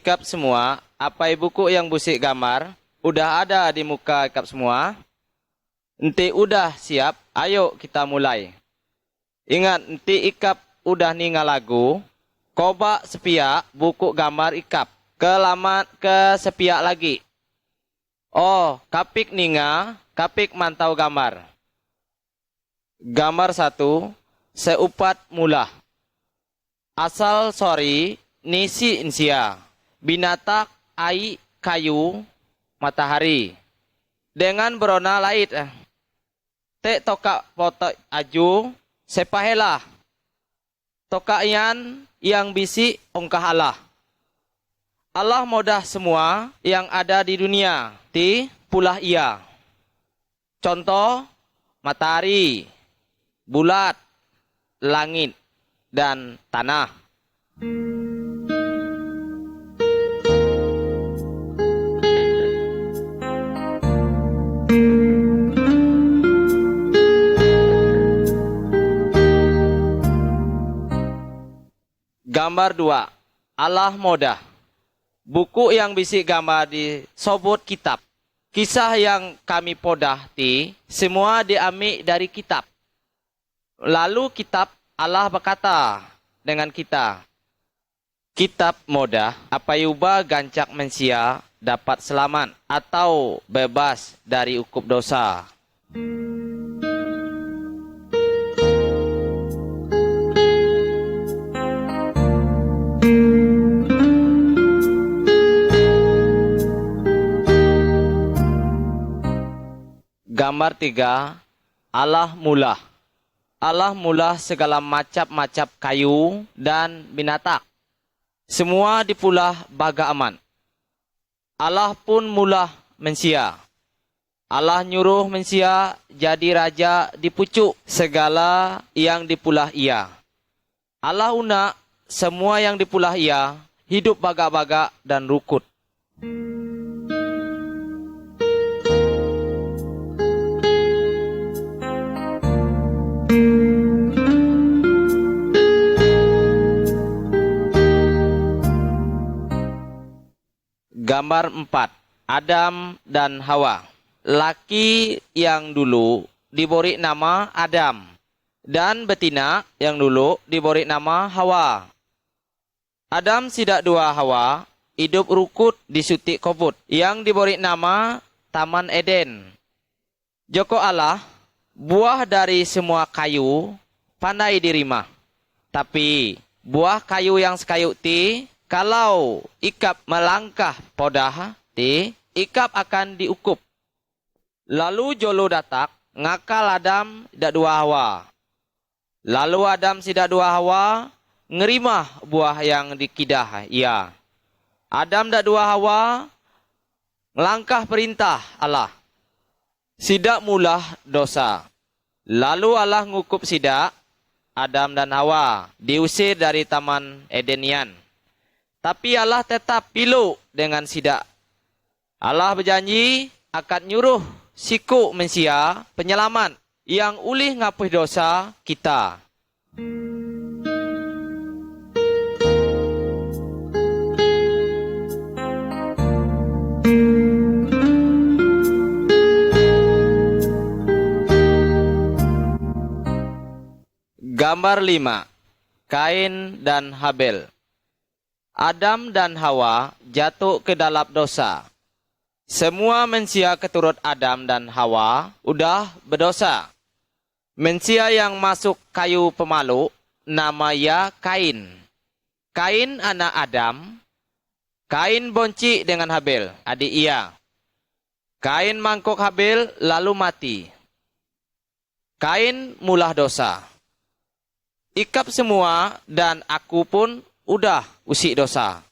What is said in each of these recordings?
ikap semua, apa buku yang busik gambar, udah ada di muka ikap semua. Enti udah siap, ayo kita mulai. Ingat, enti ikap udah ningal lagu, coba sepiak buku gambar ikap. Ke sepiak lagi. Oh, kapik ninga, kapik mantau gambar. Gambar 1, seupat mula. Asal sorry, nisi insia. Binatak, ai, kayu, matahari. Dengan berona lait. Tek toka foto aju, sepahelah. Toka ian yang bisi ongkah Allah. Allah modah semua yang ada di dunia. Ti pulah ia. Contoh, matahari, bulat, langit, dan tanah. Gambar 2. Allah modah. Buku yang bisi gambar di sobot kitab. Kisah yang kami podah ti semua diambil dari kitab. Lalu kitab Allah berkata dengan kita, kitab modah apa yuba gancak mensia dapat selamat atau bebas dari ukup dosa. Gambar 3, Allah mula. Allah mula segala macam-macam kayu dan binatang. Semua dipulah baga aman. Allah pun mula mensia. Allah nyuruh mensia jadi raja di pucuk segala yang dipulah ia. Allah una semua yang dipulah ia hidup baga-baga dan rukut. Gambar 4. Adam dan Hawa. Laki yang dulu diberi nama Adam. Dan betina yang dulu diberi nama Hawa. Adam sidak dua Hawa, hidup rukut di sutik kobut. Yang diberi nama Taman Eden. Joko Allah, buah dari semua kayu, pandai dirima. Tapi, buah kayu yang sekayu ti, kalau ikap melangkah podah, ikap akan diukup. Lalu jolo datak, ngakal Adam dak dua Hawa. Lalu Adam sidak dua Hawa, ngerimah buah yang dikidah ia. Adam dak dua Hawa, ngelangkah perintah Allah. Sidak mulah dosa. Lalu Allah ngukup sidak, Adam dan Hawa, diusir dari Taman Edenian. Tapi Allah tetap pilu dengan sidak. Allah berjanji akan nyuruh siku mensia penyelamat yang ulih ngapuh dosa kita. Gambar 5. Kain dan Habel. Adam dan Hawa jatuh ke dalam dosa. Semua manusia keturut Adam dan Hawa udah berdosa. Manusia yang masuk kayu pemalu namanya Kain. Kain anak Adam. Kain bonci dengan Habel, adik ia. Kain mangkuk Habel lalu mati. Kain mulah dosa. Ikap semua dan aku pun udah usik dosa.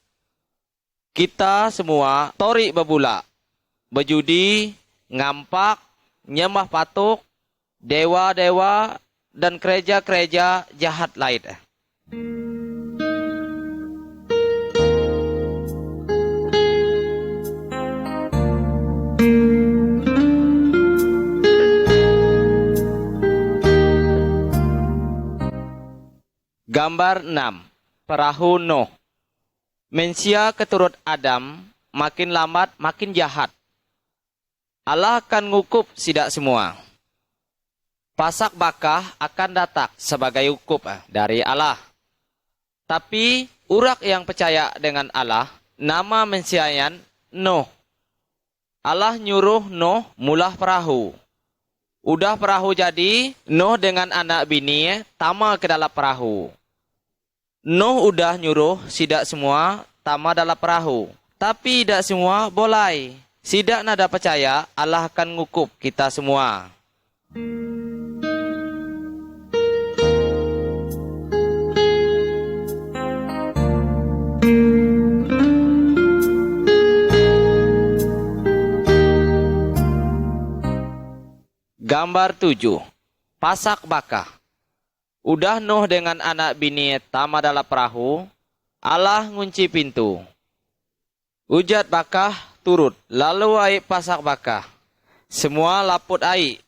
Kita semua tori bebula, berjudi, ngampak, nyembah patuk, dewa-dewa, dan gereja-gereja jahat lain. Gambar 6. Perahu Nuh. Manusia keturut Adam makin lambat makin jahat. Allah akan ngukup sidak semua. Pasak bakah akan datang sebagai hukum dari Allah. Tapi urak yang percaya dengan Allah, nama mensiayan Nuh. Allah nyuruh Nuh mulah perahu. Udah perahu jadi, Nuh dengan anak bini tama ke dalam perahu. Nuh udah nyuruh sidak semua tama dalam perahu. Tapi tidak semua boleh. Sidak nada percaya Allah akan ngukup kita semua. Gambar 7. Pasak bakah. Udah Nuh dengan anak bini tama dalam perahu, Allah ngunci pintu. Ujat bakah turut, lalu air pasak bakah. Semua laput air.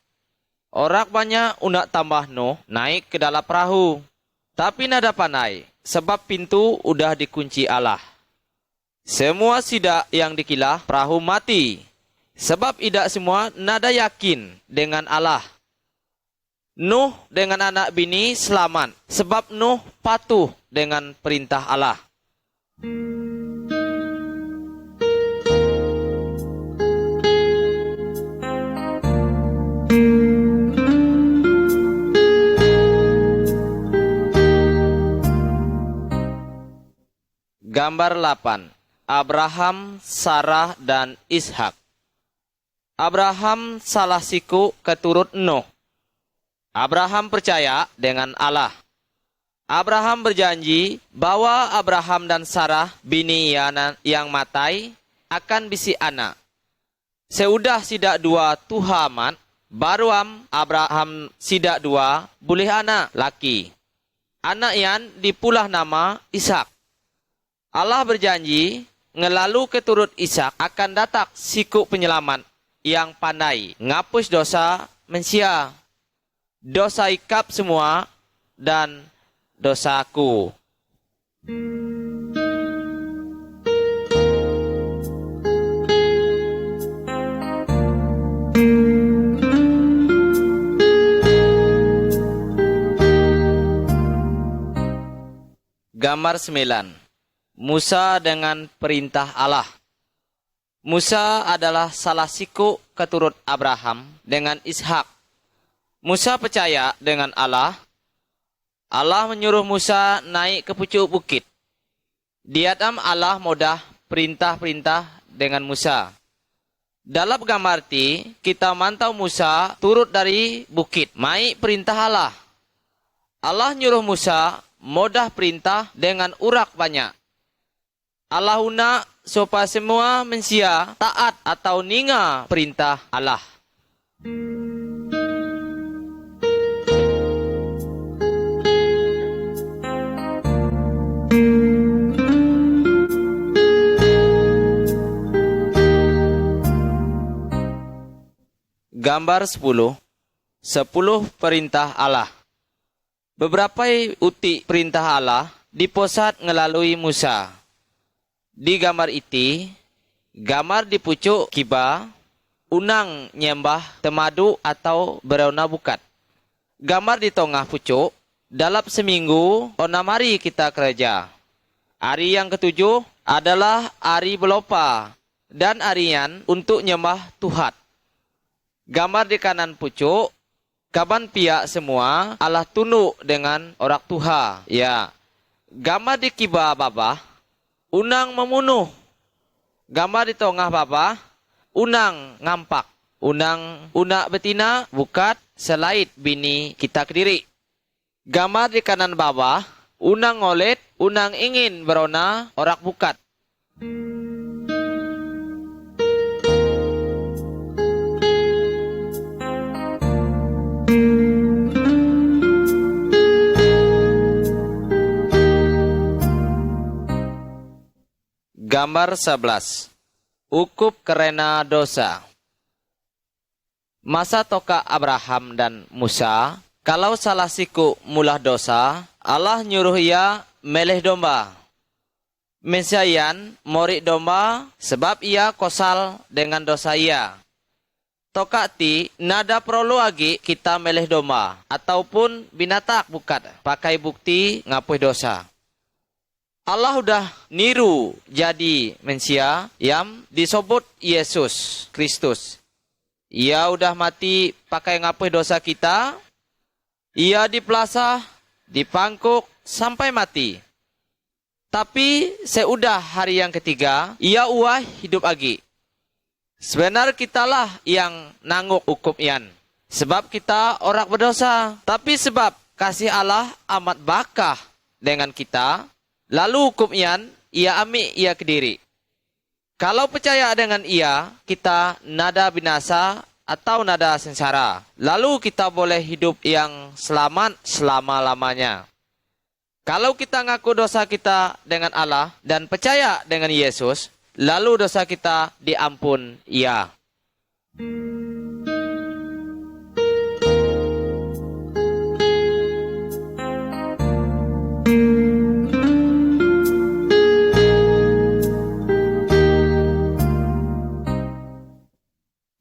Orang banyak undak tambah Nuh naik ke dalam perahu. Tapi nada pandai, sebab pintu udah dikunci Allah. Semua sidak yang dikilah perahu mati. Sebab idak semua nada yakin dengan Allah. Nuh dengan anak bini selamat, sebab Nuh patuh dengan perintah Allah. Gambar 8. Abraham, Sarah, dan Ishak. Abraham salah siku keturut Nuh. Abraham percaya dengan Allah. Abraham berjanji bahwa Abraham dan Sarah, bini yang matai, akan bisi anak. Seudah sidak dua tuhaman, baru Abraham sidak dua boleh anak laki. Anak yang dipulah nama Ishak. Allah berjanji ngelalu keturut Ishak akan datang siku penyelamat yang pandai ngapus dosa manusia. Dosa ikap semua dan dosaku. Gambar 9. Musa dengan perintah Allah. Musa adalah salah siku keturut Abraham dengan Ishak. Musa percaya dengan Allah. Allah menyuruh Musa naik ke pucuk bukit. Di atas Allah mudah perintah-perintah dengan Musa. Dalam gambar ini, kita mantau Musa turut dari bukit. Mai perintah Allah. Allah nyuruh Musa mudah perintah dengan urak banyak. Allah una supaya semua manusia taat atau ninga perintah Allah. Gambar 10. 10 perintah Allah. Beberapa uti perintah Allah diposat melalui Musa. Di gambar itu, gambar di pucuk kiba, unang nyembah temadu atau berona bukat. Gambar di tengah pucuk, dalam seminggu, onam hari kita kerja. Hari yang ketujuh adalah hari belopa dan harian untuk nyembah Tuhan. Gambar di kanan pucuk, kaban pihak semua Allah tunduk dengan orang Tuhan. Ya. Gambar di kiba bawah, unang memunuh. Gambar di tengah bawah, unang ngampak. Unang unak betina bukat selait bini kita kediri. Gambar di kanan bawah, unang ngolet, unang ingin berona orang bukat. Gambar 11. Ukup karena dosa. Masa toka Abraham dan Musa, kalau salah siku mulah dosa, Allah nyuruh ia meleh domba. Mensiayan morik domba sebab ia kosal dengan dosa ia. Tokati nada perlu lagi kita melih domba ataupun binatak bukat pakai bukti ngapuh dosa. Allah udah niru jadi mensia yang disebut Yesus Kristus. Ia udah mati pakai ngapuh dosa kita. Ia dipelasah, dipangkuk sampai mati. Tapi seudah hari yang ketiga, ia uah hidup lagi. Sebenarnya kitalah yang nangguk hukum ian. Sebab kita orang berdosa. Tapi sebab kasih Allah amat bakah dengan kita, lalu hukum ian, ia ambil ia ke diri. Kalau percaya dengan ia, kita nada binasa atau nada sengsara. Lalu kita boleh hidup yang selamat selama-lamanya. Kalau kita ngaku dosa kita dengan Allah dan percaya dengan Yesus, lalu dosa kita diampun ia.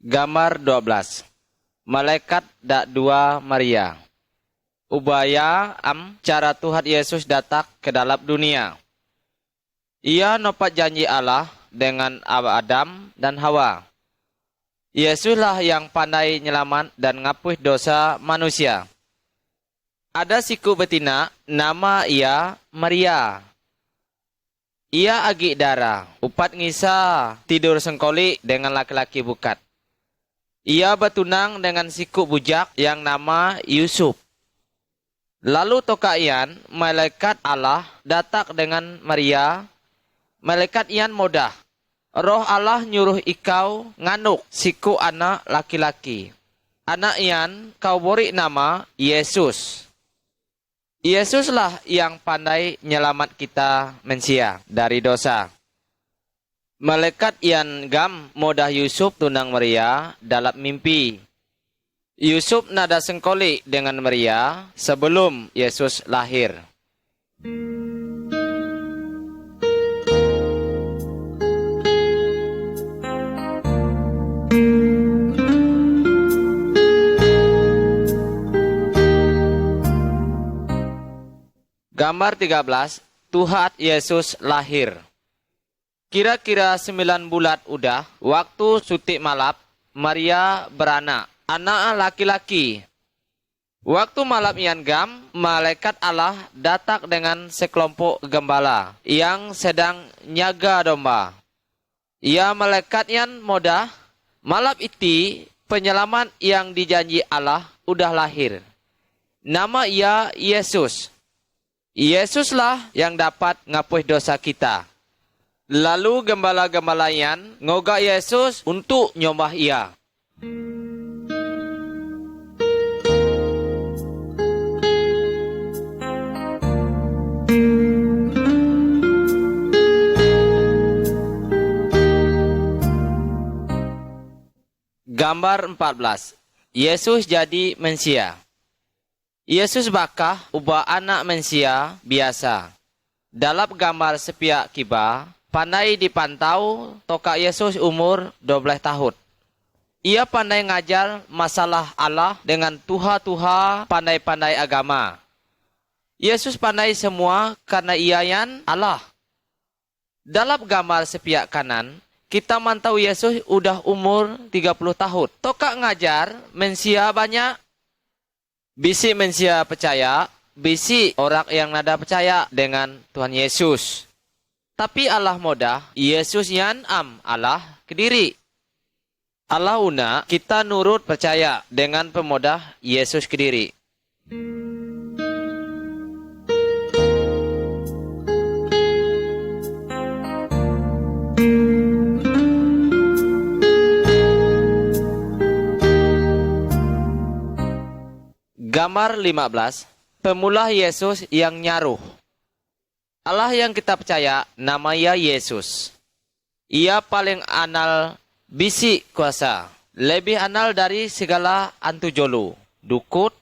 Gambar 12. Malaikat dak dua Maria. Ubaya cara Tuhan Yesus datang ke dalam dunia. Ia nopat janji Allah dengan Adam dan Hawa. Yesuslah yang pandai nyelamat dan ngapuh dosa manusia. Ada siku betina, nama ia Maria. Ia agi darah, upat ngisa, tidur sengkoli dengan laki-laki bukat. Ia bertunang dengan siku bujak yang nama Yusuf. Lalu tokaian, malaikat Allah datang dengan Maria. Malaikat ian modah. Roh Allah nyuruh ikau nganuk siku anak laki-laki. Anak ian kau beri nama Yesus. Yesuslah yang pandai nyelamat kita mensia dari dosa. Malaikat ian gam modah Yusuf tunang Maria dalam mimpi. Yusuf nada sengkoli dengan Maria sebelum Yesus lahir. Gambar 13, Tuhan Yesus lahir. Kira-kira 9 bulan udah, waktu sutik malap, Maria beranak. Anak laki-laki. Waktu malam ian gam, malaikat Allah datang dengan sekelompok gembala yang sedang nyaga domba. Ia malaikat ian modah, malam itu penyelamat yang dijanji Allah udah lahir. Nama ia Yesus. Yesuslah yang dapat ngapuh dosa kita. Lalu gembala-gembala ian ngoga Yesus untuk nyombah ia. Gambar 14. Yesus jadi mensia. Yesus bakah ubah anak mensia biasa. Dalam gambar sepiak kiba, pandai dipantau toka Yesus umur 12 tahun. Ia pandai ngajar masalah Allah dengan tuha-tuha pandai-pandai agama. Yesus pandai semua karena ia yang Allah. Dalam gambar sepiak kanan, kita mantau Yesus udah umur 30 tahun. Toka ngajar mensia banyak. Bisi mensia percaya, bisi orang yang nada percaya dengan Tuhan Yesus. Tapi Allah modah, Yesus yang Allah kediri. Allah una kita nurut percaya dengan pemodah Yesus kediri. Gambar 15, pemula Yesus yang nyaruh. Allah yang kita percaya namanya Yesus. Ia paling anal bisi kuasa. Lebih anal dari segala antu jolu. Dukut,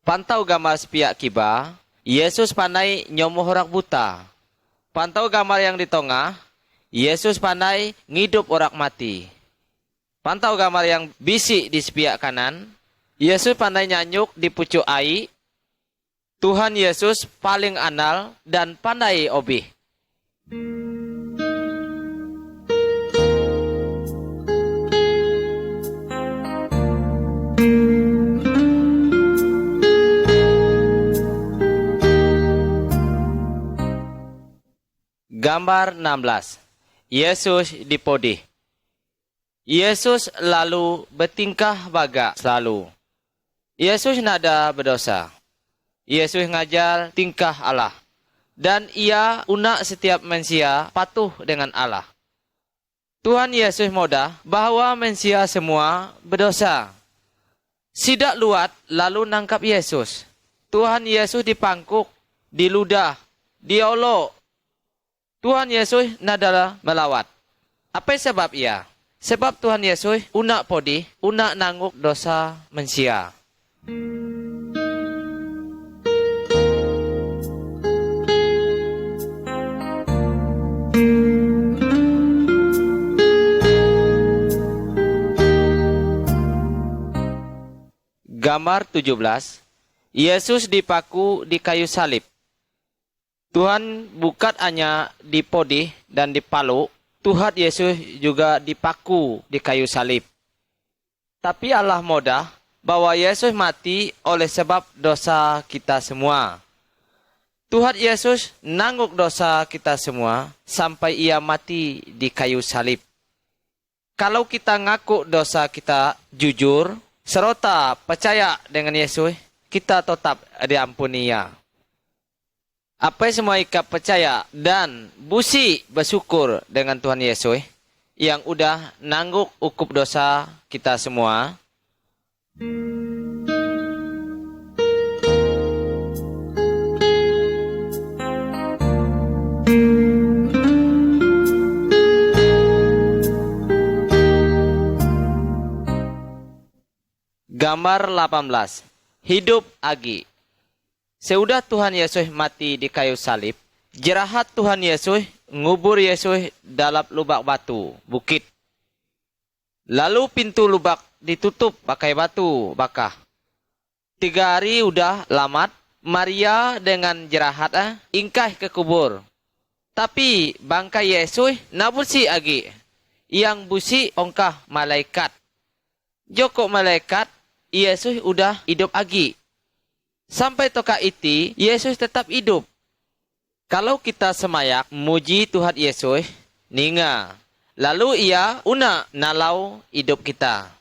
pantau gambar sepiak kiba. Yesus pandai nyomoh orang buta. Pantau gambar yang di tengah, Yesus pandai ngidup orang mati. Pantau gambar yang bisik di sepiak kanan, Yesus pandai nyanyuk di pucuk air. Tuhan Yesus paling andal dan pandai obih. Gambar 16. Yesus dipodih. Yesus lalu bertingkah baga selalu. Yesus nada berdosa. Yesus ngajar tingkah Allah. Dan ia unak setiap manusia patuh dengan Allah. Tuhan Yesus modah bahwa manusia semua berdosa. Sidak luat lalu nangkap Yesus. Tuhan Yesus dipangkuk, diludah, diolok. Tuhan Yesus nadalah melawat. Apa sebab ia? Sebab Tuhan Yesus unak podi, unak nangguk dosa manusia. Gambar 17. Yesus dipaku di kayu salib. Tuhan bukan hanya dipodih dan dipalu, Tuhan Yesus juga dipaku di kayu salib. Tapi Allah modah bahwa Yesus mati oleh sebab dosa kita semua. Tuhan Yesus nangguk dosa kita semua sampai ia mati di kayu salib. Kalau kita ngaku dosa kita jujur, serta percaya dengan Yesus, kita tetap diampuni ia. Apa semua ikat percaya dan busi bersyukur dengan Tuhan Yesus yang udah nangguk ukup dosa kita semua. Gambar 18. Hidup agi. Seudah Tuhan Yesus mati di kayu salib, jerahat Tuhan Yesus ngubur Yesus dalam lubak batu, bukit. Lalu pintu lubak ditutup pakai batu bakah. 3 hari udah lamat, Maria dengan jerahat ingkah ke kubur. Tapi bangkai Yesus nak busi agi. Yang busi ongkah malaikat. Joko malaikat, Yesus udah hidup agi. Sampai toka iti, Yesus tetap hidup. Kalau kita semayak muji Tuhan Yesus, ninga. Lalu ia una nalau hidup kita.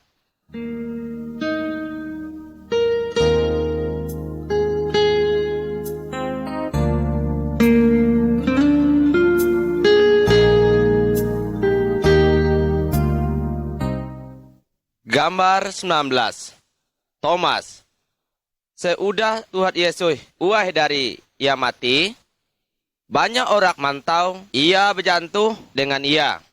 Gambar 19. Thomas. Seudah Tuhan Yesus uah dari ia mati, banyak orang mantau ia berjantuh dengan ia.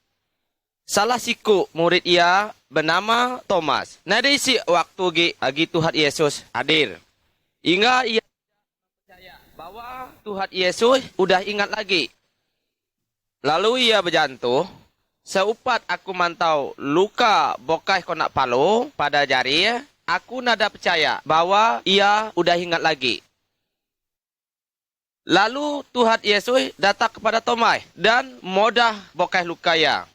Salah siku murid ia bernama Thomas. Nadi si waktu agi Tuhan Yesus hadir. Hingga ia percaya bahwa Tuhan Yesus udah ingat lagi. Lalu ia berjantuh, seupat aku mantau luka bokai konak palu pada jari, aku nada percaya bahwa ia udah ingat lagi. Lalu Tuhan Yesus datang kepada Thomas dan modah bokai lukaya.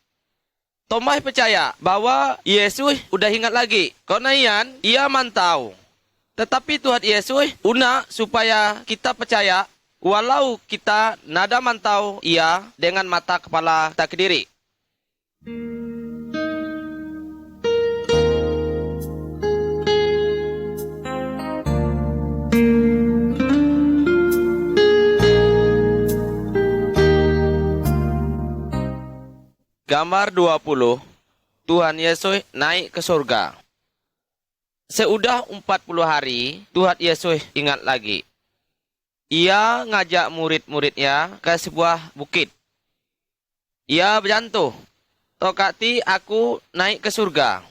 Thomas percaya bahwa Yesus udah ingat lagi. Karena ia mantau. Tetapi Tuhan Yesus una supaya kita percaya walau kita nada mantau ia dengan mata kepala kita sendiri. Gambar 20. Tuhan Yesus naik ke surga. Seudah 40 hari, Tuhan Yesus ingat lagi. Ia ngajak murid-muridnya ke sebuah bukit. Ia berjantuh, tokati aku naik ke surga.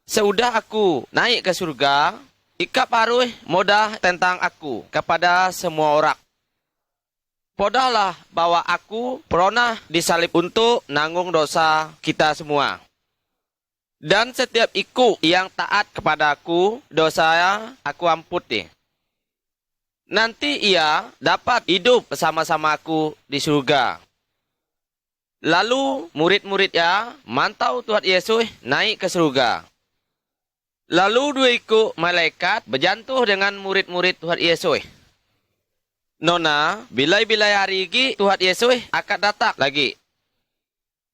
Seudah aku naik ke surga, ikap harus modah tentang aku kepada semua orang. Podahlah bahwa aku pernah disalib untuk nanggung dosa kita semua. Dan setiap ikut yang taat kepada aku, dosa aku ampuni. Nanti ia dapat hidup bersama-sama aku di surga. Lalu murid-muridnya mantau Tuhan Yesus naik ke surga. Lalu dua ikut malaikat berjantuh dengan murid-murid Tuhan Yesus. Nona, bilai-bilai hari ini Tuhan Yesus akan datang lagi.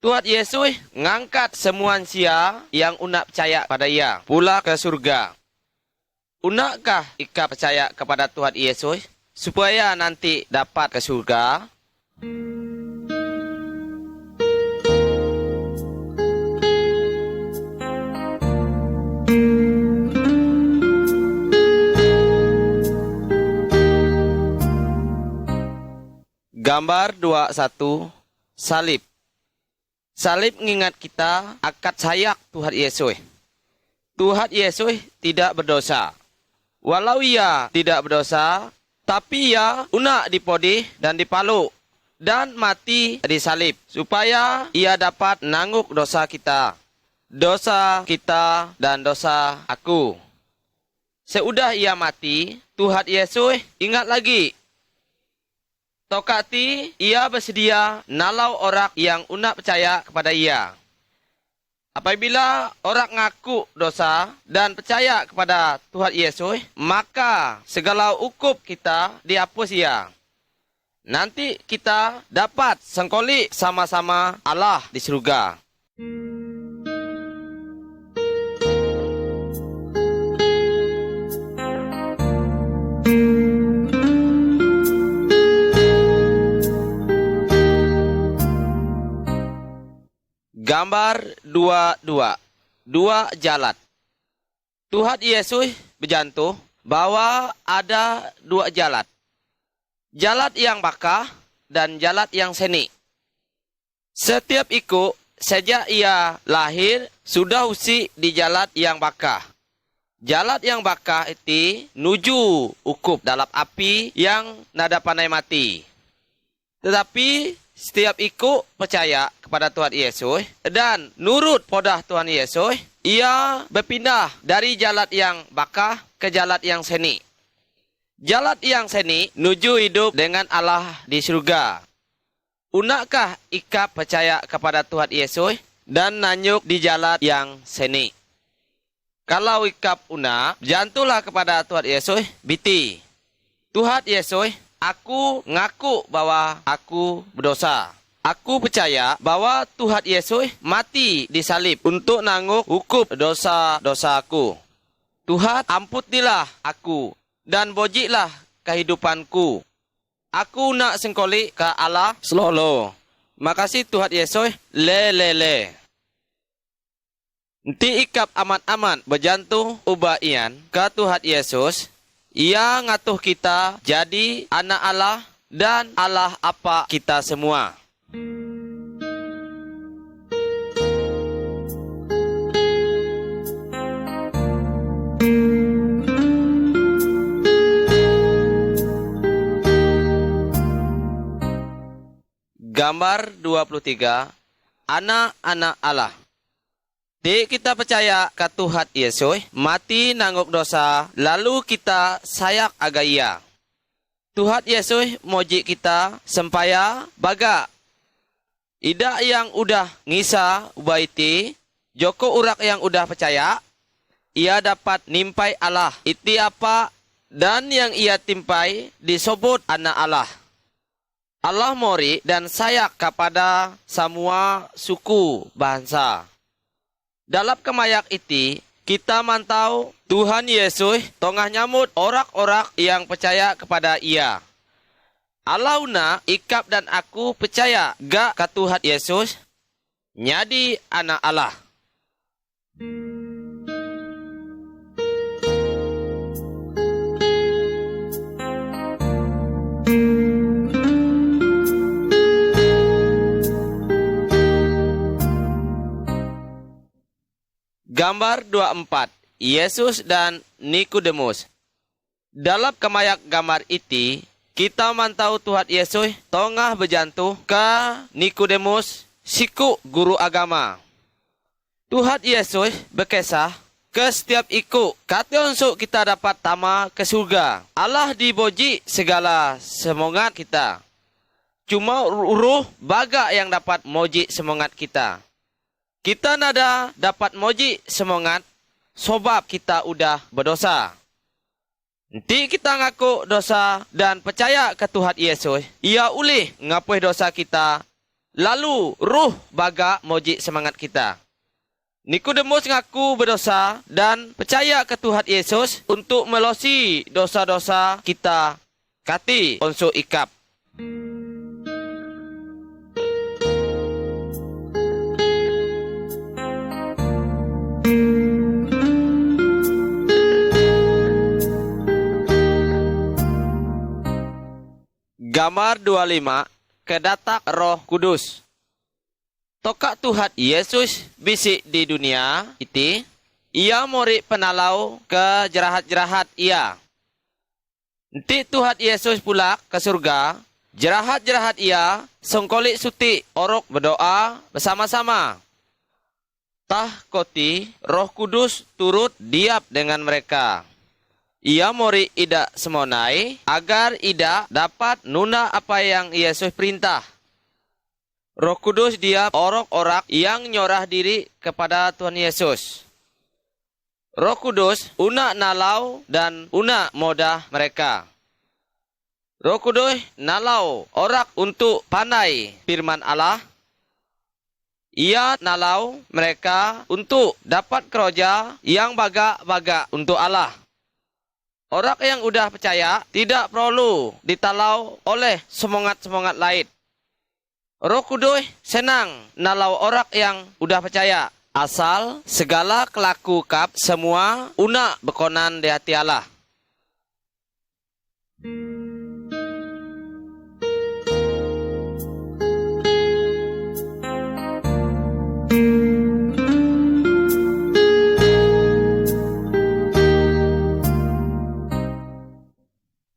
Tuhan Yesus ngangkat semua sia yang unak percaya pada ia pula ke surga. Unakkah ika percaya kepada Tuhan Yesus supaya nanti dapat ke surga? Gambar 21 salib. Salib mengingat kita akan sayak Tuhan Yesus. Tuhan Yesus tidak berdosa. Walau ia tidak berdosa, tapi ia unak dipodih dan dipaluk dan mati di salib supaya ia dapat menanggung dosa kita dan dosa aku. Seudah ia mati, Tuhan Yesus ingat lagi. Tokati ia bersedia nalau orang yang unak percaya kepada ia. Apabila orang ngaku dosa dan percaya kepada Tuhan Yesus, maka segala hukum kita dihapus ia. Nanti kita dapat sengkoli sama-sama Allah di surga. Gambar 22. Dua jalan. Tuhan Yesus berjantuh bahwa ada dua jalan. Jalan yang bakah dan jalan yang seni. Setiap ikut sejak ia lahir sudah usi di jalan yang bakah. Jalan yang bakah itu nuju ukup dalam api yang nada pandai mati. Tetapi setiap ikut percaya kepada Tuhan Yesus dan nurut podah Tuhan Yesus, ia berpindah dari jalan yang bakah ke jalan yang seni. Jalan yang seni nuju hidup dengan Allah di surga. Unakkah ika percaya kepada Tuhan Yesus dan nanyuk di jalan yang seni? Kalau ikap unak, jantulah kepada Tuhan Yesus, biti. Tuhan Yesus, aku ngaku bahwa aku berdosa. Aku percaya bahwa Tuhan Yesus mati di salib untuk nanggung hukum dosa-dosa aku. Tuhan, ampunilah aku dan bojiklah kehidupanku. Aku nak sengkoli ke Allah selalu. Makasih Tuhan Yesus, le. Nanti ikap aman-aman berjantung ubaian ke Tuhan Yesus. Ia ngatuh kita jadi anak Allah dan Allah apa kita semua. Gambar 23. Anak-anak Allah. Di kita percaya ke Tuhan Yesus, mati nanggung dosa, lalu kita sayak agaya. Tuhan Yesus moji kita sempaya baga. Ida yang udah ngisa ubaiti, joko urak yang udah percaya, ia dapat nimpai Allah. Iti apa dan yang ia timpai disebut anak Allah. Allah mori dan sayak kepada semua suku bangsa. Dalam kemayak itu, kita mantau Tuhan Yesus tengah nyambut orang-orang yang percaya kepada ia. Alauna, ikap dan aku percaya gak ke Tuhan Yesus, nyadi anak Allah. Gambar 24. Yesus dan Nikodemus. Dalam kemayak gambar itu, kita mantau Tuhan Yesus tengah berjantung ke Nikodemus, siku guru agama. Tuhan Yesus berkisah ke setiap ikut kata untuk kita dapat tama ke surga. Allah diboji segala semangat kita. Cuma ruh baga yang dapat moji semangat kita. Kita nada dapat moji semangat sebab kita udah berdosa. Nanti kita ngaku dosa dan percaya ke Tuhan Yesus, Ia ulih ngapuh dosa kita, lalu ruh baga moji semangat kita. Nikodemus ngaku berdosa dan percaya ke Tuhan Yesus untuk melosi dosa-dosa kita kati unsur ikap. Gambar 25, kedatak Roh Kudus. Tokak Tuhan Yesus bisik di dunia itu, Ia mori penalau ke jerahat-jerahat Ia. Nanti Tuhan Yesus pula ke surga, jerahat-jerahat Ia songkolik suti orok berdoa bersama-sama. Tah koti Roh Kudus turut diap dengan mereka. Ia mori ida semonai agar ida dapat nuna apa yang Yesus perintah. Roh Kudus dia orang-orang yang nyorah diri kepada Tuhan Yesus. Roh Kudus una nalau dan una modah mereka. Roh Kudus nalau orang untuk pandai firman Allah. Ia nalau mereka untuk dapat kerja yang baga-baga untuk Allah. Orang yang udah percaya tidak perlu ditalau oleh semangat-semangat lain. Roh Kudus senang nalau orang yang udah percaya. Asal segala kelaku kap semua una berkonan di hati Allah.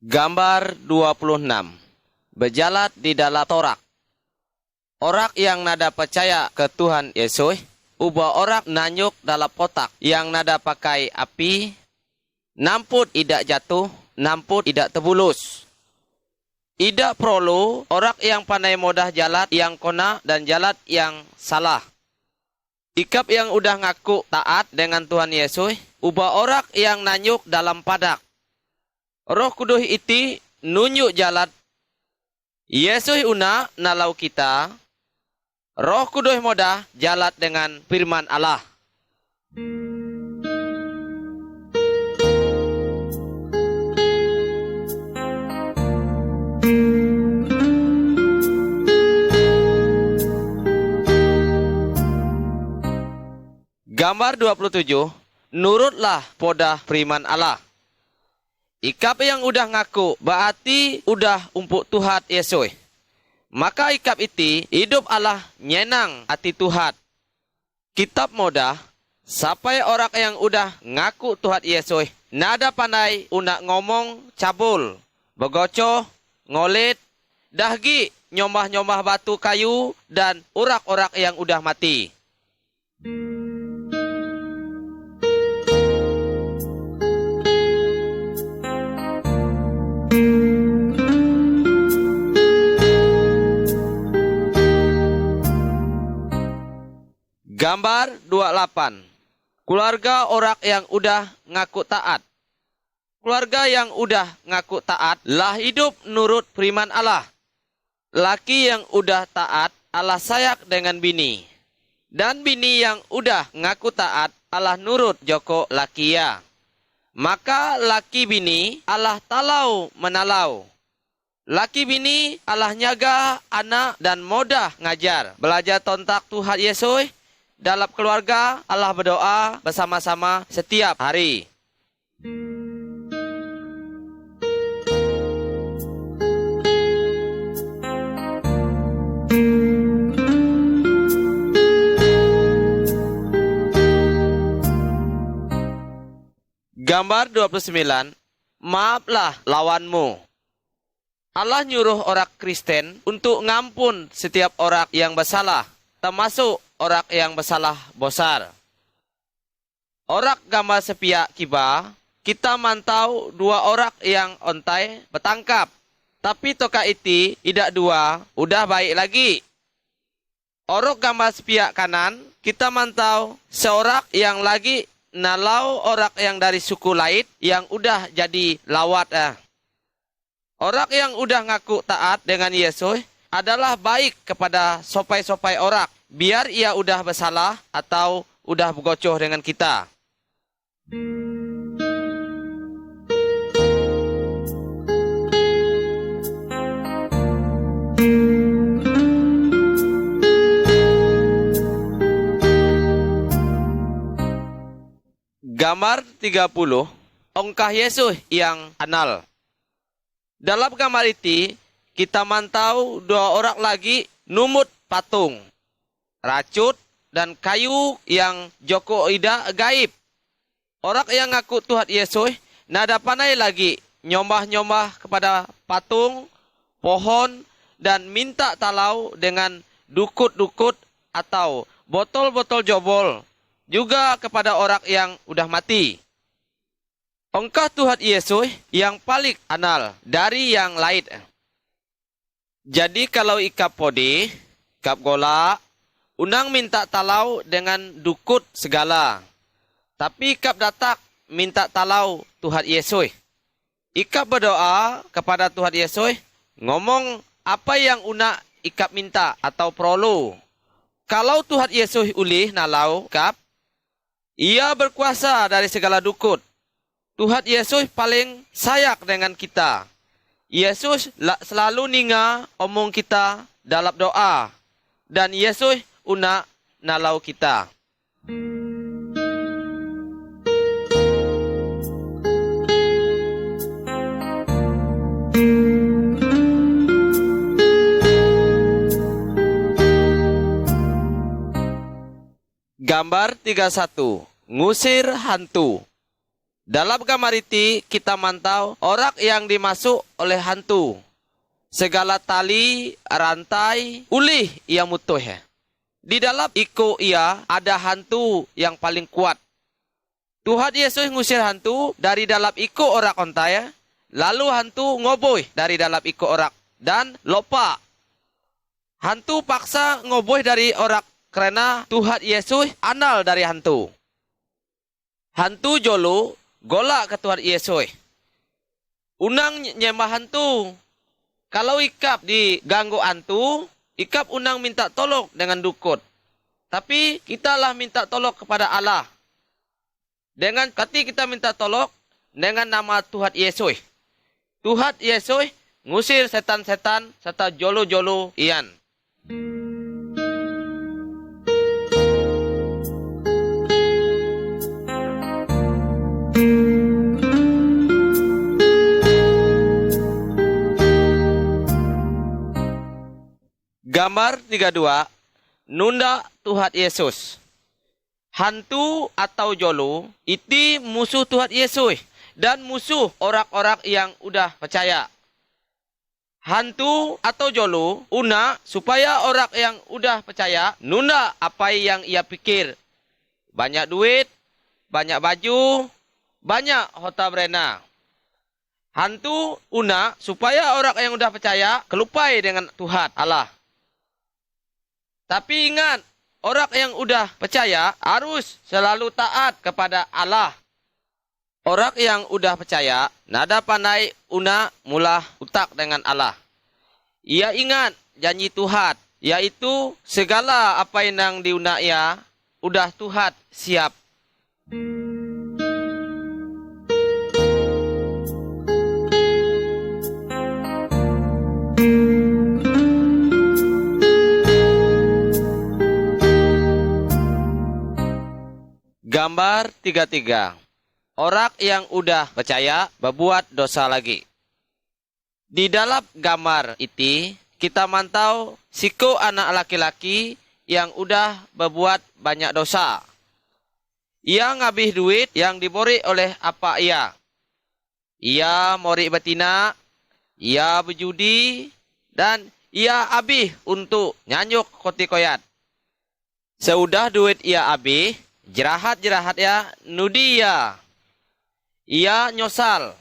Gambar 26. Berjalan di dalam torak. Orang yang nada percaya ke Tuhan Yesus, ubah orang nanyuk dalam potak yang nada pakai api, namput idak jatuh, namput idak terbulus. Idak perlu orang yang pandai modah jalan yang kona dan jalan yang salah. Ikap yang udah ngaku taat dengan Tuhan Yesus, ubah orang yang nanyuk dalam padak. Roh Kudus itu nunjuk jalan. Yesus una nalau kita. Roh Kudus modah jalan dengan firman Allah. Gambar 27. Nurutlah podah firman Allah. Ikap yang udah ngaku berarti udah umpuk Tuhan Yesus. Maka ikap itu hidup Allah nyenang hati Tuhan. Kitab modah sampai orang yang udah ngaku Tuhan Yesus nada pandai unak ngomong cabul, begocoh, ngolet, dahgi nyombah-nyombah batu kayu dan urak-urak yang udah mati. Gambar 28. Keluarga orang yang udah ngaku taat. Keluarga yang udah ngaku taat lah hidup nurut firman Allah. Laki yang udah taat Allah sayak dengan bini. Dan bini yang udah ngaku taat Allah nurut joko laki ya. Maka laki bini Allah talau menalau. Laki bini Allah nyaga anak dan modah ngajar. Belajar tontak Tuhan Yesus. Dalam keluarga, Allah berdoa bersama-sama setiap hari. Gambar 29. Maaflah lawanmu. Allah nyuruh orang Kristen untuk ngampun setiap orang yang bersalah, termasuk orang yang bersalah besar. Orang gambar sepihak kiba, kita mantau dua orang yang ontai bertangkap. Tapi toka iti tidak dua, udah baik lagi. Orang gambar sepihak kanan, kita mantau seorang yang lagi nalau orang yang dari suku lain yang udah jadi lawat. Orang yang udah ngaku taat dengan Yesus adalah baik kepada sopai-sopai orang, biar ia udah bersalah atau udah bergocoh dengan kita. Gambar 30, ongkah Yesus yang anal. Dalam gambar itu, kita mantau dua orang lagi numut patung, racut, dan kayu yang joko ida gaib. Orang yang ngaku Tuhan Yesus, nada pandai lagi nyombah-nyombah kepada patung, pohon, dan minta talau dengan dukut-dukut atau botol-botol jobol, juga kepada orang yang udah mati. Ongkah Tuhan Yesus yang paling anal dari yang lain. Jadi kalau ikap podi, ikap gola, unang minta talau dengan dukut segala. Tapi ikap datak minta talau Tuhan Yesus. Ikap berdoa kepada Tuhan Yesus, ngomong apa yang una ikap minta atau perlu. Kalau Tuhan Yesus ulih nalau ikap, ia berkuasa dari segala dukut. Tuhan Yesus paling sayang dengan kita. Yesus selalu ninga omong kita dalam doa. Dan Yesus una nalau kita. Gambar 31, ngusir hantu. Dalam gambar itu kita mantau orang yang dimasuk oleh hantu. Segala tali, rantai, ulih ia mutuh. Di dalam iko ia ada hantu yang paling kuat. Tuhan Yesus ngusir hantu dari dalam iko orang ontai. Lalu hantu ngoboy dari dalam iko orang dan lupa. Hantu paksa ngoboy dari orang karena Tuhan Yesus anal dari hantu. Hantu jolo golak ke Tuhan Yesus. Unang nyembah hantu. Kalau ikap diganggu hantu, ikap unang minta tolong dengan dukut. Tapi kitalah minta tolong kepada Allah. Dengan kati kita minta tolong dengan nama Tuhan Yesus. Tuhan Yesus ngusir setan-setan serta jolo-jolo ian. Gambar 32, nunda Tuhan Yesus. Hantu atau jolo, itu musuh Tuhan Yesus dan musuh orang-orang yang udah percaya. Hantu atau jolo, una supaya orang yang udah percaya, nunda apa yang ia pikir. Banyak duit, banyak baju, banyak harta berena. Hantu una supaya orang yang udah percaya, kelupai dengan Tuhan Allah. Tapi ingat, orang yang udah percaya harus selalu taat kepada Allah. Orang yang udah percaya, nada pandai una mula utak dengan Allah. Ia ingat janji Tuhan, yaitu segala apa yang diuna ia, udah Tuhan siap. Gambar 33. Orang yang udah percaya berbuat dosa lagi. Di dalam gambar itu, kita mantau siko anak laki-laki yang udah berbuat banyak dosa. Ia ngabih duit yang diberi oleh apa ia. Ia mori betina, ia berjudi, dan ia habis untuk nyanyuk koti koyat. Seudah duit ia habis, jerahat-jerahat ya nudi ia. Ia nyosal,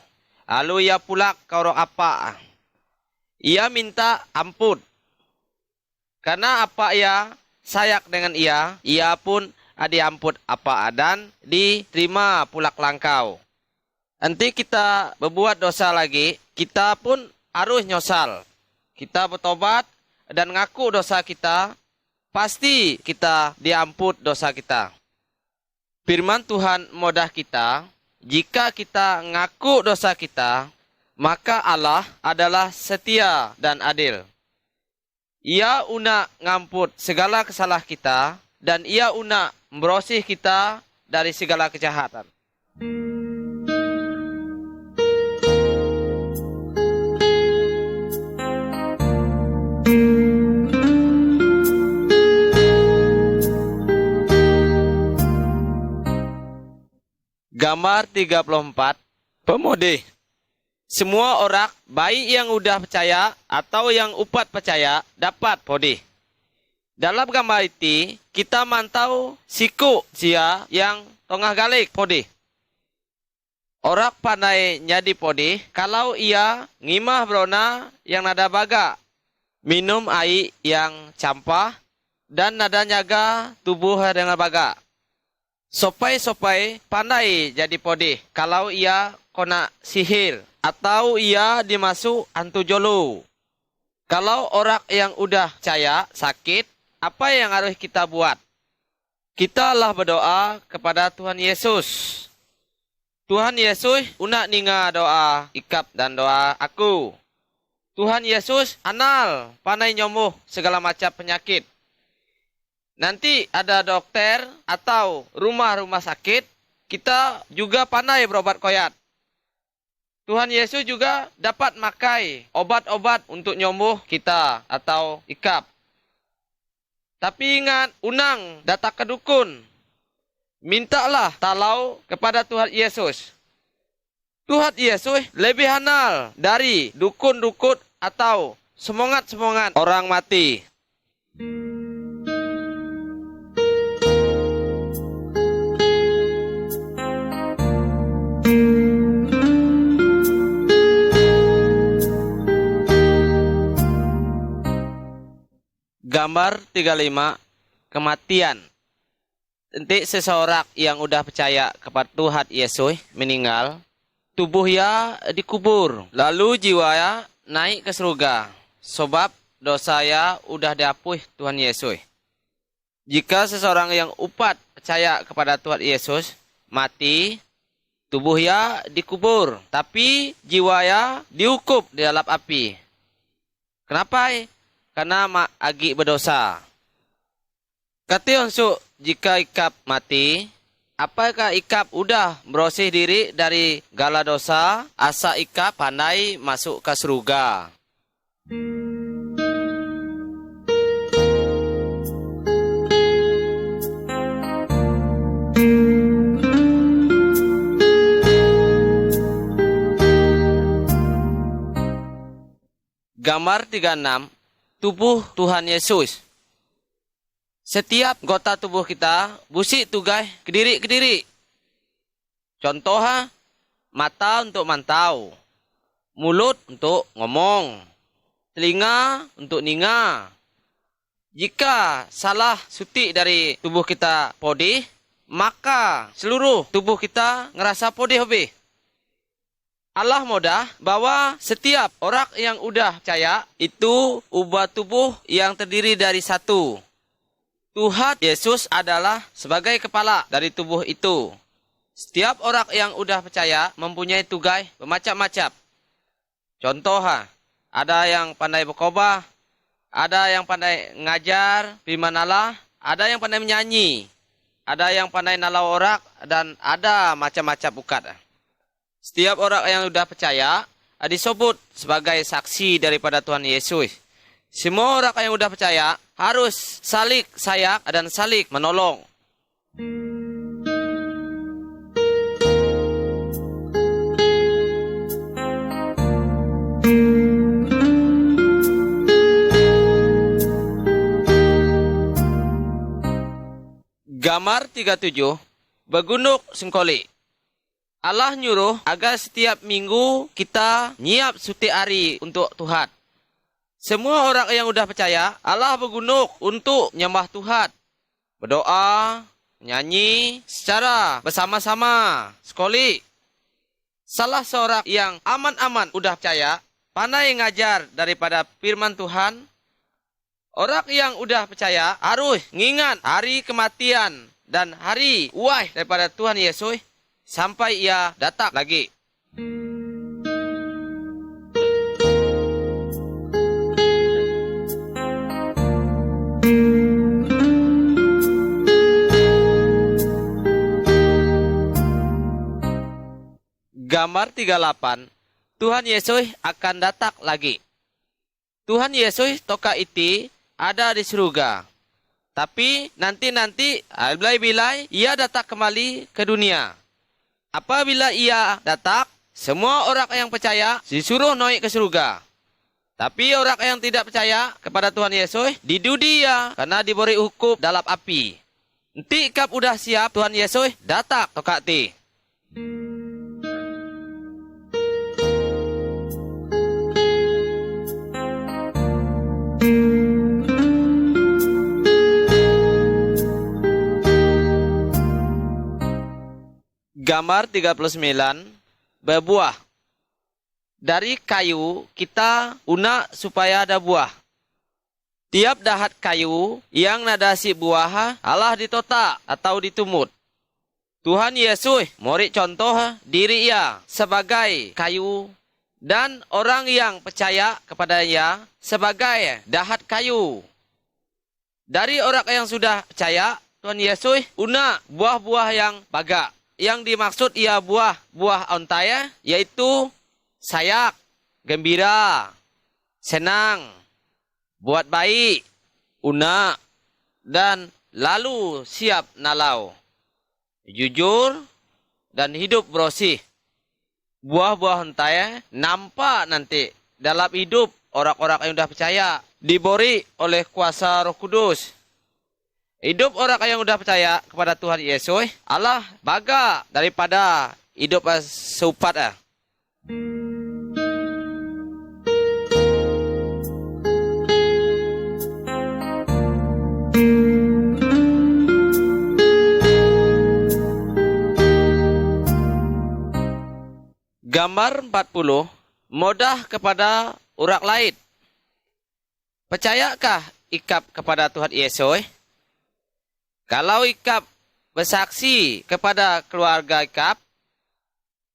lalu ia pulak ke orang apa. Ia minta ampun. Karena apa ia sayak dengan ia pun diampun apa dan diterima pulak langkau. Nanti kita berbuat dosa lagi, kita pun harus nyosal. Kita bertobat dan ngaku dosa kita, pasti kita diampun dosa kita. Firman Tuhan modah kita, jika kita ngaku dosa kita, maka Allah adalah setia dan adil. Ia unak ngamput segala kesalah kita, dan ia unak membersih kita dari segala kejahatan. Gambar 34, pemodeh. Semua orang, baik yang udah percaya atau yang upat percaya, dapat podeh. Dalam gambar itu, kita mantau siku sia yang tengah galik podeh. Orang pandai nyadi podeh kalau ia ngimah berona yang nada baga, minum air yang campah, dan nada nyaga tubuh dengan baga. Sopai-sopai pandai jadi podeh kalau ia kena sihir atau ia dimasuk hantu jolo. Kalau orang yang udah percaya sakit, apa yang harus kita buat? Kita lah berdoa kepada Tuhan Yesus. Tuhan Yesus unak ninga doa ikap dan doa aku. Tuhan Yesus anal pandai nyembuh segala macam penyakit. Nanti ada dokter atau rumah-rumah sakit, kita juga pandai berobat koyat. Tuhan Yesus juga dapat makai obat-obat untuk nyembuh kita atau ikap. Tapi ingat, unang datang ke dukun. Mintalah talau kepada Tuhan Yesus. Tuhan Yesus lebih hanal dari dukun-dukun atau semangat-semangat orang mati. Gambar 35, kematian. Nanti seseorang yang udah percaya kepada Tuhan Yesus meninggal, tubuhnya dikubur, lalu jiwanya naik ke surga. Sebab dosanya udah dihapus Tuhan Yesus. Jika seseorang yang upat percaya kepada Tuhan Yesus mati, tubuhnya dikubur, tapi jiwanya dihukum di dalam api. Kenapa? Karena agi berdosa. Kata unsur jika ikap mati, apakah ikap udah bersih diri dari gala dosa, asa ikap pandai masuk ke surga. Gambar 36, tubuh Tuhan Yesus. Setiap anggota tubuh kita busik tugas kediri-kediri. Contohnya, mata untuk mantau, mulut untuk ngomong, telinga untuk ninga. Jika salah sutik dari tubuh kita podih, maka seluruh tubuh kita ngerasa podih habis. Allah modah bahwa setiap orang yang udah percaya itu ubah tubuh yang terdiri dari satu. Tuhan Yesus adalah sebagai kepala dari tubuh itu. Setiap orang yang udah percaya mempunyai tugas bermacam-macam. Contohnya, ada yang pandai berkhotbah, ada yang pandai ngajar firman Allah, ada yang pandai menyanyi, ada yang pandai nalau orang, dan ada macam-macam ukat. Setiap orang yang sudah percaya disebut sebagai saksi daripada Tuhan Yesus. Semua orang yang sudah percaya harus saling sayang dan saling menolong. Gambar 37, Begunduk Sengkoli. Allah nyuruh agar setiap minggu kita nyiap suti hari untuk Tuhan. Semua orang yang udah percaya, Allah bergunduk untuk nyembah Tuhan. Berdoa, nyanyi secara bersama-sama. Sekali. Salah seorang yang aman-aman udah percaya, pandai ngajar daripada firman Tuhan. Orang yang udah percaya harus ngingat hari kematian dan hari uai daripada Tuhan Yesus sampai ia datang lagi. Gambar 38, Tuhan Yesus akan datang lagi. Tuhan Yesus toka iti ada di surga. Tapi nanti bilai ia datang kembali ke dunia. Apabila ia datang, semua orang yang percaya disuruh naik ke surga. Tapi orang yang tidak percaya kepada Tuhan Yesus didudi ia karena diberi hukum dalam api. Nanti kap udah siap Tuhan Yesus datang toka ti. Gambar 39, berbuah. Dari kayu kita una supaya ada buah. Tiap dahat kayu yang nadasi buah Allah ditota atau ditumut. Tuhan Yesus mori contoh diri ia sebagai kayu dan orang yang percaya kepada ia sebagai dahat kayu. Dari orang yang sudah percaya, Tuhan Yesus una buah-buah yang baga. Yang dimaksud ia buah ontai yaitu sayak, gembira, senang, buat baik, una, dan lalu siap nalau, jujur, dan hidup bersih. Buah-buah ontai nampak nanti dalam hidup orang-orang yang sudah percaya diberi oleh kuasa Roh Kudus. Hidup orang yang sudah percaya kepada Tuhan Yesus, Allah baga daripada hidup seupat. Gambar 40, modah kepada orang lain. Percayakah ikap kepada Tuhan Yesus? Kalau ikap bersaksi kepada keluarga ikap,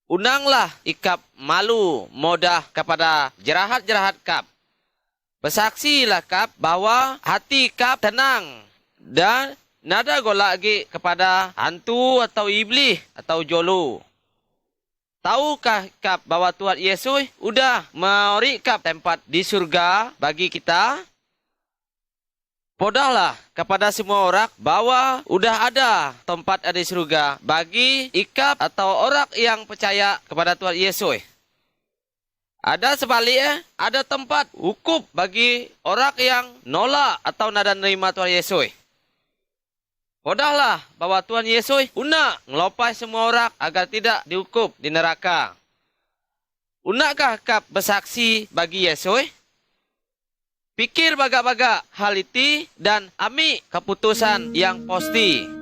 undanglah ikap malu modah kepada jerahat-jerahat kap. Bersaksilah kap bahwa hati kap tenang dan nada golak lagi kepada hantu atau iblis atau jolu. Tahukah kap bahwa Tuhan Yesus udah memberi kap tempat di surga bagi kita? Podahlah kepada semua orang bahwa udah ada tempat di surga bagi ikap atau orang yang percaya kepada Tuhan Yesus. Ada sebaliknya, ada tempat hukum bagi orang yang nolak atau nada nerima Tuhan Yesus. Podahlah bahwa Tuhan Yesus una ngelopai semua orang agar tidak dihukum di neraka. Unakah kap bersaksi bagi Yesus? Pikir baga-baga hal itu dan ambil keputusan yang pasti.